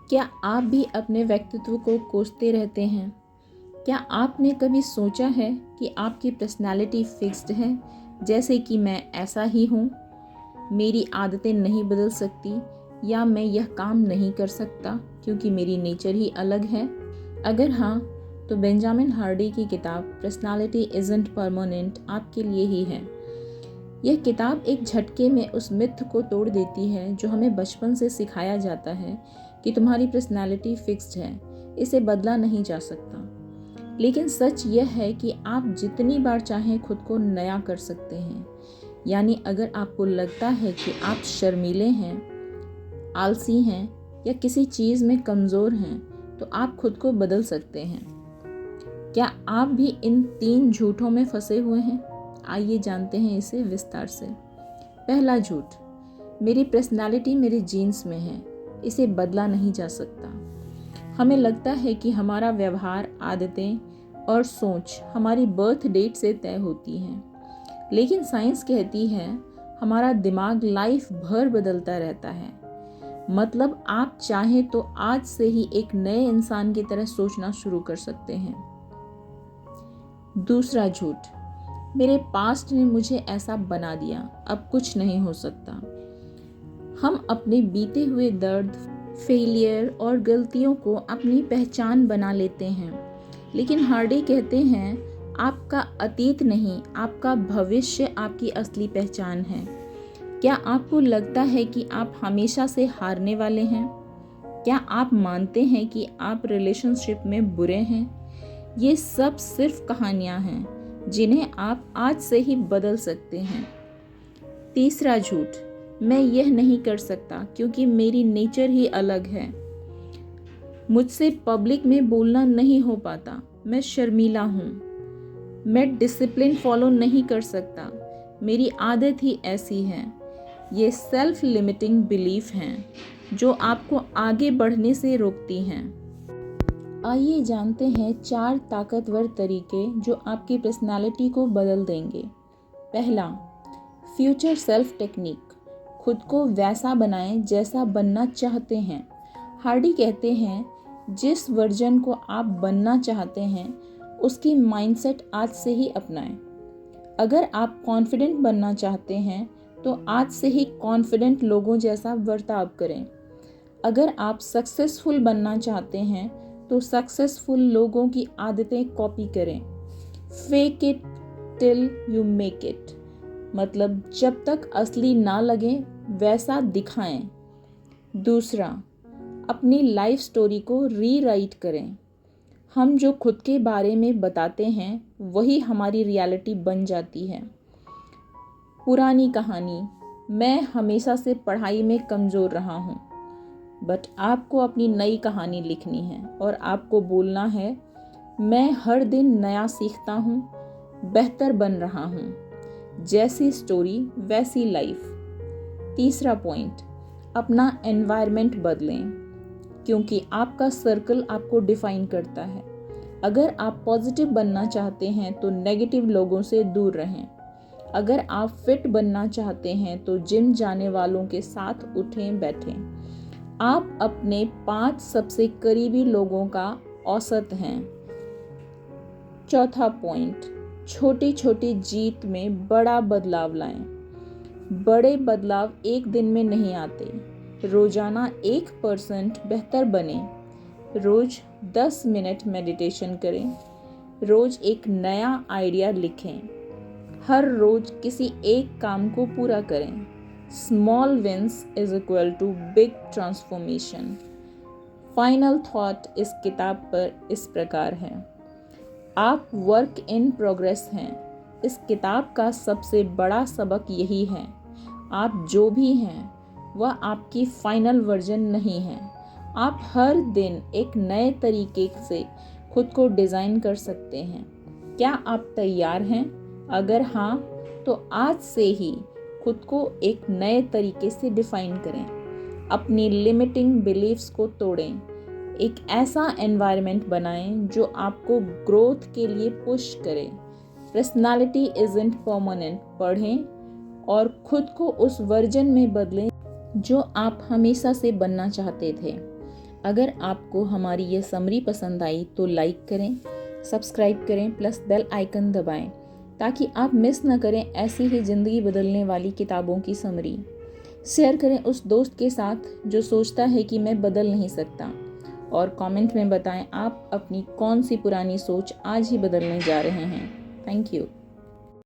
क्या आप भी अपने व्यक्तित्व को कोसते रहते हैं? क्या आपने कभी सोचा है कि आपकी पर्सनैलिटी फिक्स्ड है, जैसे कि मैं ऐसा ही हूँ, मेरी आदतें नहीं बदल सकती, या मैं यह काम नहीं कर सकता क्योंकि मेरी नेचर ही अलग है? अगर हाँ, तो बेंजामिन हार्डी की किताब पर्सनैलिटी इज़न्ट परमानेंट आपके लिए ही है। यह किताब एक झटके में उस मिथ को तोड़ देती है जो हमें बचपन से सिखाया जाता है कि तुम्हारी पर्सनैलिटी फिक्स्ड है, इसे बदला नहीं जा सकता। लेकिन सच यह है कि आप जितनी बार चाहें खुद को नया कर सकते हैं। यानी अगर आपको लगता है कि आप शर्मीले हैं, आलसी हैं या किसी चीज़ में कमज़ोर हैं, तो आप खुद को बदल सकते हैं। क्या आप भी इन 3 झूठों में फंसे हुए हैं? आइए जानते हैं इसे विस्तार से। पहला झूठ, मेरी पर्सनैलिटी मेरे जीन्स में है, इसे बदला नहीं जा सकता। हमें लगता है कि हमारा व्यवहार, आदतें और सोच हमारी बर्थ डेट से तय होती हैं। लेकिन साइंस कहती है हमारा दिमाग लाइफ भर बदलता रहता है। मतलब आप चाहें तो आज से ही एक नए इंसान की तरह सोचना शुरू कर सकते हैं। दूसरा झूठ, मेरे पास्ट ने मुझे ऐसा बना दिया, अब कुछ नहीं हो सकता। हम अपने बीते हुए दर्द, फेलियर और गलतियों को अपनी पहचान बना लेते हैं। लेकिन हार्डी कहते हैं आपका अतीत नहीं, आपका भविष्य आपकी असली पहचान है। क्या आपको लगता है कि आप हमेशा से हारने वाले हैं? क्या आप मानते हैं कि आप रिलेशनशिप में बुरे हैं? ये सब सिर्फ कहानियां हैं जिन्हें आप आज से ही बदल सकते हैं। तीसरा झूठ, मैं यह नहीं कर सकता क्योंकि मेरी नेचर ही अलग है। मुझसे पब्लिक में बोलना नहीं हो पाता, मैं शर्मीला हूँ। मैं डिसिप्लिन फॉलो नहीं कर सकता, मेरी आदत ही ऐसी है। ये सेल्फ लिमिटिंग बिलीफ हैं जो आपको आगे बढ़ने से रोकती हैं। आइए जानते हैं 4 ताकतवर तरीके जो आपकी पर्सनालिटी को बदल देंगे। पहला, फ्यूचर सेल्फ टेक्निक। खुद को वैसा बनाएं जैसा बनना चाहते हैं। हार्डी कहते हैं जिस वर्जन को आप बनना चाहते हैं उसकी माइंडसेट आज से ही अपनाएं। अगर आप कॉन्फिडेंट बनना चाहते हैं तो आज से ही कॉन्फिडेंट लोगों जैसा बर्ताव करें। अगर आप सक्सेसफुल बनना चाहते हैं तो सक्सेसफुल लोगों की आदतें कॉपी करें। Fake it till you make it, मतलब जब तक असली ना लगे वैसा दिखाएं। दूसरा, अपनी लाइफ स्टोरी को रीराइट करें। हम जो खुद के बारे में बताते हैं वही हमारी रियलिटी बन जाती है। पुरानी कहानी, मैं हमेशा से पढ़ाई में कमज़ोर रहा हूँ, बट आपको अपनी नई कहानी लिखनी है और आपको बोलना है मैं हर दिन नया सीखता हूँ, बेहतर बन रहा हूँ। जैसी स्टोरी वैसी लाइफ। तीसरा पॉइंट, अपना एनवायरनमेंट बदलें, क्योंकि आपका सर्कल आपको डिफाइन करता है। अगर आप पॉजिटिव बनना चाहते हैं तो नेगेटिव लोगों से दूर रहें। अगर आप फिट बनना चाहते हैं तो जिम जाने वालों के साथ उठें बैठें। आप अपने 5 सबसे करीबी लोगों का औसत हैं। चौथा पॉइंट, छोटी छोटी जीत में बड़ा बदलाव लाएं। बड़े बदलाव एक दिन में नहीं आते। रोजाना 1% बेहतर बने। रोज 10 मिनट मेडिटेशन करें। रोज एक नया आइडिया लिखें। हर रोज किसी एक काम को पूरा करें। Small wins is equal to big transformation. Final thought इस किताब पर इस प्रकार है, आप वर्क इन प्रोग्रेस हैं। इस किताब का सबसे बड़ा सबक यही है, आप जो भी हैं वह आपकी फाइनल वर्जन नहीं है। आप हर दिन एक नए तरीके से खुद को डिज़ाइन कर सकते हैं। क्या आप तैयार हैं? अगर हाँ, तो आज से ही खुद को एक नए तरीके से डिफाइन करें। अपनी लिमिटिंग बिलीफ्स को तोड़ें। एक ऐसा एनवायरनमेंट बनाएं जो आपको ग्रोथ के लिए पुश करे। पर्सनालिटी इज़न्ट परमानेंट पढ़ें और खुद को उस वर्जन में बदलें जो आप हमेशा से बनना चाहते थे। अगर आपको हमारी ये समरी पसंद आई तो लाइक करें, सब्सक्राइब करें प्लस बेल आइकन दबाएं ताकि आप मिस ना करें ऐसी ही ज़िंदगी बदलने वाली किताबों की समरी। शेयर करें उस दोस्त के साथ जो सोचता है कि मैं बदल नहीं सकता, और कमेंट में बताएं आप अपनी कौन सी पुरानी सोच आज ही बदलने जा रहे हैं। Thank you.